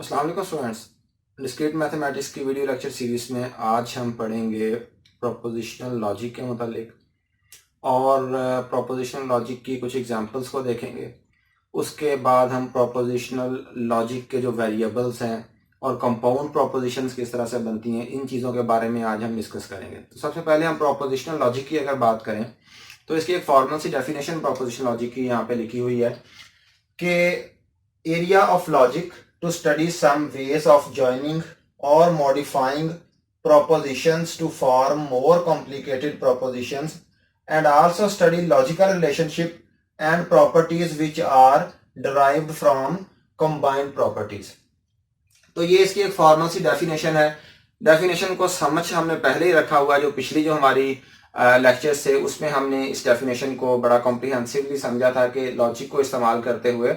अस्सलाम वालेकुम students. Discrete mathematics की वीडियो लेक्चर सीरीज में आज हम पढ़ेंगे प्रोपोजिशनल लॉजिक के मुतालिक और प्रोपोजिशनल लॉजिक की कुछ एग्जांपल्स को देखेंगे। उसके बाद हम प्रोपोजिशनल लॉजिक के जो वेरिएबल्स हैं और कंपाउंड प्रोपोजिशंस किस तरह से बनती हैं, इन चीज़ों के बारे में आज हम डिस्कस करेंगे। तो सबसे पहले हम प्रोपोजिशनल लॉजिक की अगर बात करें तो इसकी एक फॉर्मल सी डेफिनेशन प्रोपोजिशनल लॉजिक की यहाँ पे लिखी हुई है कि area of logic to study some ways of joining or modifying propositions to form more complicated propositions, and also study logical relationship and properties which are derived from combined properties। तो ये इसकी एक फॉर्मल सी definition है। Definition को समझ हमने पहले ही रखा हुआ है। जो पिछली जो हमारी लेक्चर्स थे उसमें हमने इस डेफिनेशन को बड़ा कॉम्प्रिहेंसिवली समझा था कि लॉजिक को इस्तेमाल करते हुए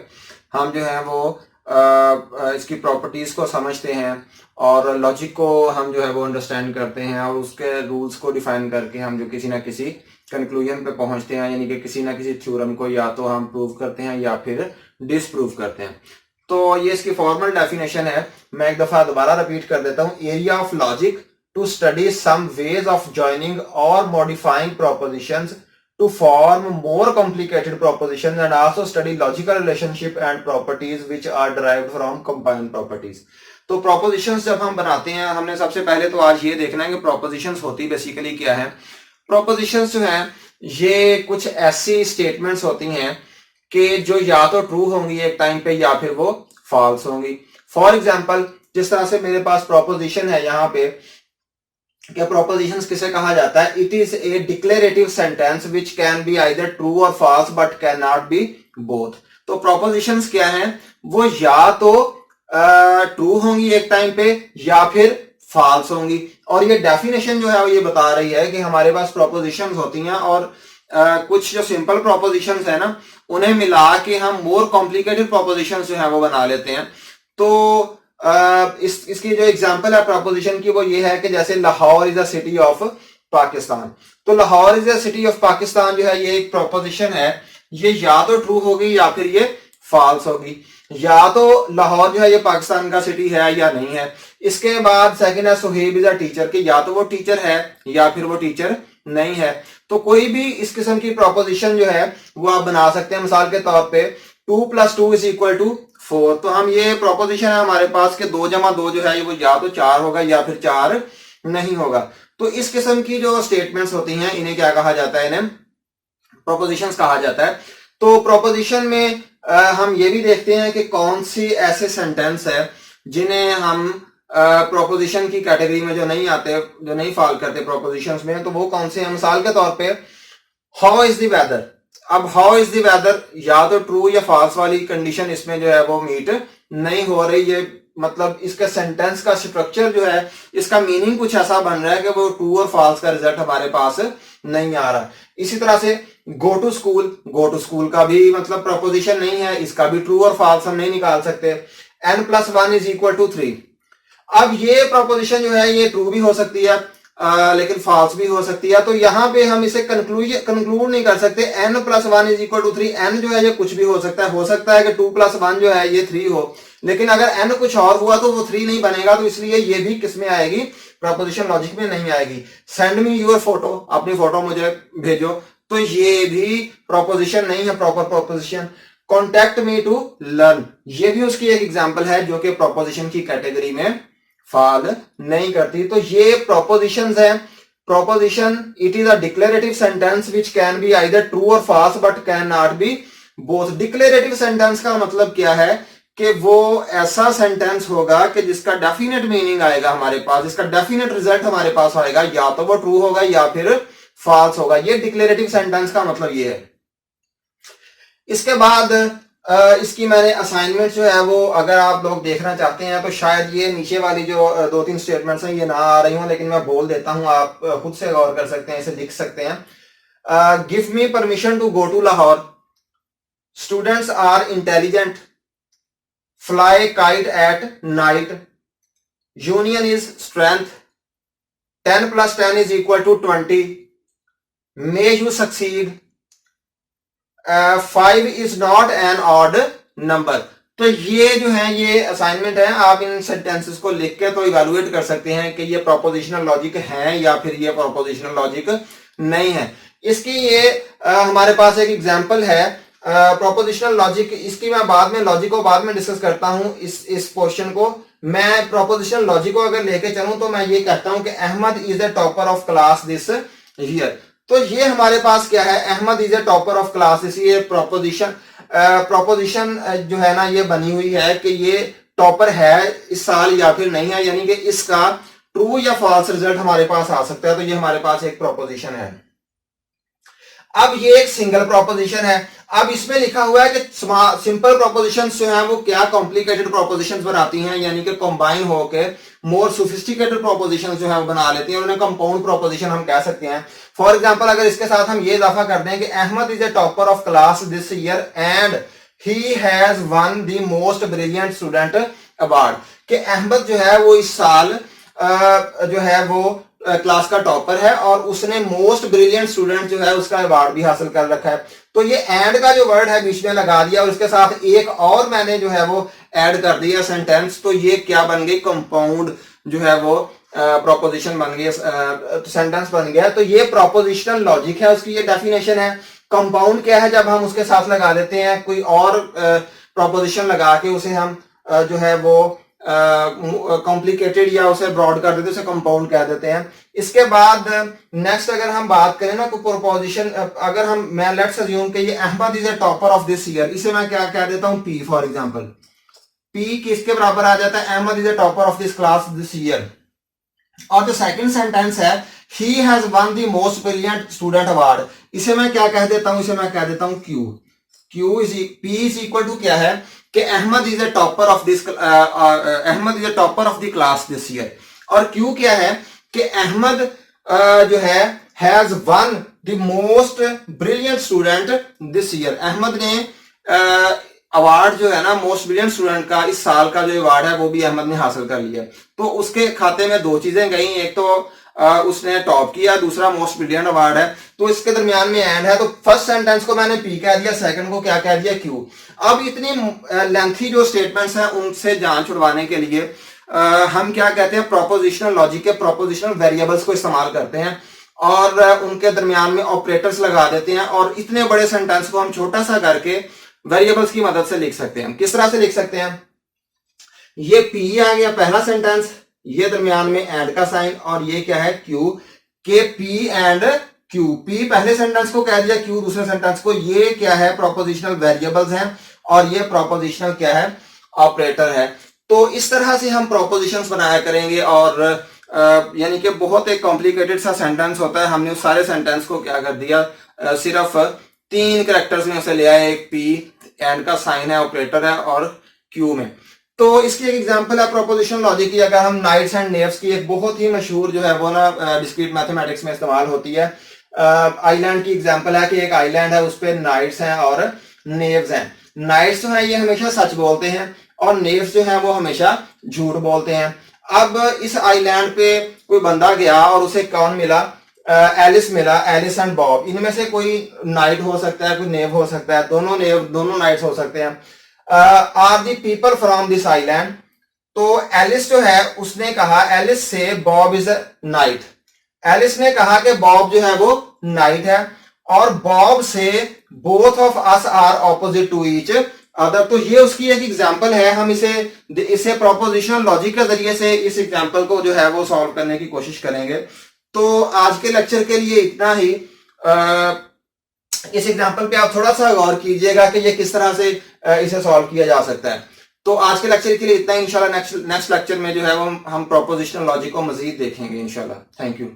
हम जो है वो इसकी प्रॉपर्टीज को समझते हैं और लॉजिक को हम जो है वो अंडरस्टैंड करते हैं और उसके रूल्स को डिफाइन करके हम जो किसी ना किसी कंक्लूजन पे पहुंचते हैं, यानी कि किसी ना किसी थ्योरम को या तो हम प्रूव करते हैं या फिर डिसप्रूव करते हैं। तो ये इसकी फॉर्मल डेफिनेशन है। मैं एक दफा दोबारा रिपीट कर देता हूं। Area of logic to study some ways of joining और modifying propositions to form more complicated propositions and also study logical relationship and properties which are derived from combined properties। तो propositions जब हम बनाते हैं, हमने सबसे पहले तो आज ये देखना है कि propositions होती बेसिकली क्या है। propositions जो है ये कुछ ऐसी statements होती हैं कि जो या तो ट्रू होंगी एक टाइम पे या फिर वो फॉल्स होंगी। फॉर एग्जाम्पल, जिस तरह से मेरे पास प्रोपोजिशन है यहाँ पे, क्या प्रोपोजिशंस किसे कहा जाता है? It is a declarative sentence which can be either true और false but can not be both. तो प्रोपोजिशंस क्या हैं? वो या तो ट्रू होंगी एक टाइम पे या फिर फॉल्स होंगी। और ये डेफिनेशन जो है वो ये बता रही है कि हमारे पास प्रोपोजिशंस होती हैं और कुछ जो सिंपल प्रोपोजिशंस है ना, उन्हें मिला के हम मोर कॉम्प्लिकेटेड प्रोपोजिशंस जो है वो बना लेते हैं। तो इसकी जो एग्जांपल है प्रोपोजिशन की वो ये है कि जैसे Lahore is a city of Pakistan. तो Lahore is a city of Pakistan जो है ये एक प्रोपोजिशन है। ये या तो ट्रू होगी या फिर ये फॉल्स होगी। या तो लाहौर जो है ये पाकिस्तान का सिटी है या नहीं है। इसके बाद सेकंड है सुहेब इज अ टीचर, कि या तो वो टीचर है या फिर वो टीचर नहीं है। तो कोई भी इस किस्म की प्रोपोजिशन जो है वो आप बना सकते हैं। मिसाल के तौर पे 2 + 2 = 4। तो हम ये प्रोपोजिशन है हमारे पास के 2 + 2 जो है वो या तो 4 होगा या फिर 4 नहीं होगा। तो इस किस्म की जो स्टेटमेंट्स होती हैं इन्हें क्या कहा जाता है? इन्हें प्रोपोजिशंस कहा जाता है। तो प्रोपोजिशन में हम ये भी देखते हैं कि कौन सी ऐसे सेंटेंस है जिन्हें हम प्रोपोजिशन की कैटेगरी में जो नहीं आते, जो नहीं फॉल करते प्रोपोजिशंस में, तो वो कौन से हैं? मिसाल के तौर पे हाउ इज द वेदर। अब हाउ इज द वेदर या तो ट्रू या फॉल्स वाली कंडीशन इसमें जो है वो मीट नहीं हो रही। ये मतलब इसका सेंटेंस का स्ट्रक्चर जो है, इसका मीनिंग कुछ ऐसा बन रहा है कि वो ट्रू और फॉल्स का रिजल्ट हमारे पास नहीं आ रहा। इसी तरह से गो टू स्कूल का भी मतलब प्रोपोजिशन नहीं है, इसका भी ट्रू और फॉल्स हम नहीं निकाल सकते। n+1 = 3। अब ये प्रोपोजिशन जो है ये ट्रू भी हो सकती है लेकिन फॉल्स भी हो सकती है। तो यहां पे हम इसे कंक्लूड नहीं कर सकते। n+1 = 3। n जो है ये कुछ भी हो सकता है कि 2 + 1 जो है ये 3 हो, लेकिन अगर n कुछ और हुआ तो वो 3 नहीं बनेगा। तो इसलिए ये भी किस में आएगी? प्रोपोजिशन लॉजिक में नहीं आएगी। सेंड मी योर फोटो, अपनी फोटो मुझे भेजो, तो ये भी प्रोपोजिशन नहीं है, proper proposition. Contact me to learn, ये भी उसकी एक एग्जांपल है जो कि प्रोपोजिशन की कैटेगरी में फॉल नहीं करती। तो ये प्रोपोजिशंस है। Proposition it is a declarative sentence which can be either true और false but can not be both. Declarative sentence का मतलब क्या है? कि वो ऐसा सेंटेंस होगा कि जिसका डेफिनेट मीनिंग आएगा हमारे पास, जिसका डेफिनेट रिजल्ट हमारे पास आएगा, या तो वो ट्रू होगा या फिर फॉल्स होगा। ये डिक्लेरेटिव सेंटेंस का मतलब ये है। इसके बाद इसकी मैंने असाइनमेंट जो है वो अगर आप लोग देखना चाहते हैं तो शायद ये नीचे वाली जो 2-3 स्टेटमेंट्स हैं ये ना आ रही हूं, लेकिन मैं बोल देता हूं, आप खुद से गौर कर सकते हैं, इसे लिख सकते हैं। Give me permission to go to Lahore, students are intelligent, fly kite at night, union is strength, 10 + 10 = 20, may you succeed, 5 is not an odd number। तो ये जो है ये असाइनमेंट है, आप इन सेंटेंसेस को लिख के तो इवैल्यूएट कर सकते हैं कि ये प्रोपोजिशनल लॉजिक है या फिर ये प्रोपोजिशनल लॉजिक नहीं है। इसकी ये हमारे पास एक एग्जांपल है प्रोपोजिशनल लॉजिक। इसकी मैं बाद में लॉजिक को बाद में डिस्कस करता हूं। इस पोर्शन को मैं प्रोपोजिशनल लॉजिक को अगर लेके चलूं तो मैं ये कहता हूं कि Ahmad is the topper of class this year. तो ये हमारे पास क्या है, Ahmad is the topper of class this, ये प्रोपोजिशन जो है ना ये बनी हुई है कि ये टॉपर है इस साल या फिर नहीं है, यानी कि इसका ट्रू या फॉल्स रिजल्ट हमारे पास आ सकता है। तो ये हमारे पास एक प्रोपोजिशन है। अब ये एक सिंगल प्रोपोजिशन है। अब इसमें लिखा हुआ है कि सिंपल प्रोपोजिशन जो है वो क्या कॉम्प्लिकेटेड प्रोपोजिशन बनाती हैं, यानी कि कंबाइन होकर मोर सोफिस्टिकेटेड प्रोपोजिशन जो है वो बना लेती हैं। उन्हें कंपाउंड प्रोपोजिशन हम कह सकते हैं। फॉर एग्जांपल अगर इसके साथ हम ये इजाफा कर दें कि Ahmad is a topper of class this year and he has won the most brilliant student award, कि अहमद जो है वो इस साल जो है वो क्लास का टॉपर है और उसने मोस्ट ब्रिलियंट स्टूडेंट जो है उसका अवार्ड भी हासिल कर रखा है। तो ये एंड का जो वर्ड है बीच में लगा दिया और उसके साथ एक और मैंने जो है वो ऐड कर दिया सेंटेंस। तो ये क्या बन गई, कंपाउंड जो है वो प्रोपोजिशन बन गई, सेंटेंस बन गया। तो ये प्रोपोजिशनल लॉजिक है, उसकी ये डेफिनेशन है। कंपाउंड क्या है, जब हम उसके साथ लगा देते हैं कोई और प्रोपोजिशन लगा के उसे हम जो है वो कॉम्प्लिकेटेड या उसे ब्रॉड कर देते हैं, उसे कंपाउंड कह देते हैं। इसके बाद नेक्स्ट अगर हम बात करें ना कोई प्रोपोजिशन, अगर हम मैं लेट्स अज्यूम कि ये Ahmad is a topper of this year, इसे मैं क्या कह देता हूं, पी फॉर एग्जांपल। पी किसके बराबर आ जाता है, Ahmad is a topper of this class this year. और जो सेकंड सेंटेंस है he has won the most brilliant student award, इसे मैं क्या कह देता हूं, इसे मैं कह देता हूं Q. Q is P is equal to क्या है कि Ahmad is a topper of this, Ahmad is a topper of the class this year. और क्यू क्या है कि अहमद जो है has won the most brilliant student this year. Ahmad ने अवार्ड जो है ना मोस्ट ब्रिलियंट स्टूडेंट का, इस साल का जो अवार्ड है वो भी अहमद ने हासिल कर लिया। तो उसके खाते में दो चीजें गई, एक तो उसने टॉप किया, दूसरा मोस्ट ब्रिलियंट अवार्ड है। तो इसके दरमियान में एंड है, तो फर्स्ट सेंटेंस को मैंने पी कह दिया, सेकंड को क्या कह दिया, क्यू। अब इतनी लेंथी जो स्टेटमेंट्स हैं उनसे जान छुड़वाने के लिए हम क्या कहते हैं, प्रोपोजिशनल लॉजिक के प्रोपोजिशनल वेरिएबल्स को इस्तेमाल करते हैं और उनके दरमियान में ऑपरेटर्स लगा देते हैं और इतने बड़े सेंटेंस को हम छोटा सा करके वेरिएबल्स की मदद से लिख सकते हैं। किस तरह से लिख सकते हैं, ये पी आ गया पहला सेंटेंस, ये दरमियान में एंड का साइन, और ये क्या है क्यू, के पी एंड क्यू। पी पहले सेंटेंस को कह दिया, क्यू दूसरे सेंटेंस को। ये क्या है, प्रोपोजिशनल वेरिएबल्स हैं और ये प्रोपोजिशनल क्या है, ऑपरेटर है। तो इस तरह से हम प्रोपोजिशंस बनाया करेंगे और यानी कि बहुत एक कॉम्प्लिकेटेड सा सेंटेंस होता है, हमने उस सारे सेंटेंस को क्या कर दिया, सिर्फ 3 कैरेक्टर्स में उसे ले आए, एक पी, एंड का साइन है, ऑपरेटर है, और क्यू में। तो इसकी एक एग्जांपल है प्रोपोजिशनल लॉजिक की। अगर हम नाइट्स एंड नेव्स की, एक बहुत ही मशहूर जो है वो ना डिस्क्रीट मैथमेटिक्स में इस्तेमाल होती है, आइलैंड की एग्जांपल है कि एक आइलैंड है, उस पर नाइट्स हैं और नेव्स हैं। नाइट्स जो है ये हमेशा सच बोलते हैं और नेव्स जो है वो हमेशा झूठ बोलते हैं। अब इस आइलैंड पे कोई बंदा गया और उसे कौन मिला, एलिस मिला, एलिस एंड बॉब। इनमें से कोई नाइट हो सकता है, कोई नेव हो सकता है, दोनों नाइट्स हो सकते हैं। Are the people from this island. तो एलिस जो है उसने कहा, एलिस से बॉब इज नाइट। एलिस ने कहा कि बॉब जो है वो नाइट है, और बॉब से both of us are opposite to each other. तो ये उसकी एक एग्जांपल है। हम इसे प्रोपोजिशनल लॉजिक के जरिए से इस एग्जांपल को जो है वो सॉल्व करने की कोशिश करेंगे। तो आज के लेक्चर के लिए इतना ही। इस एग्जांपल पे आप थोड़ा सा गौर कीजिएगा कि ये किस तरह से इसे सॉल्व किया जा सकता है। तो आज के लेक्चर के लिए इतना ही। इंशाल्लाह नेक्स्ट लेक्चर में जो है वो हम प्रोपोजिशनल लॉजिक को मजीद देखेंगे इंशाल्लाह। Thank you.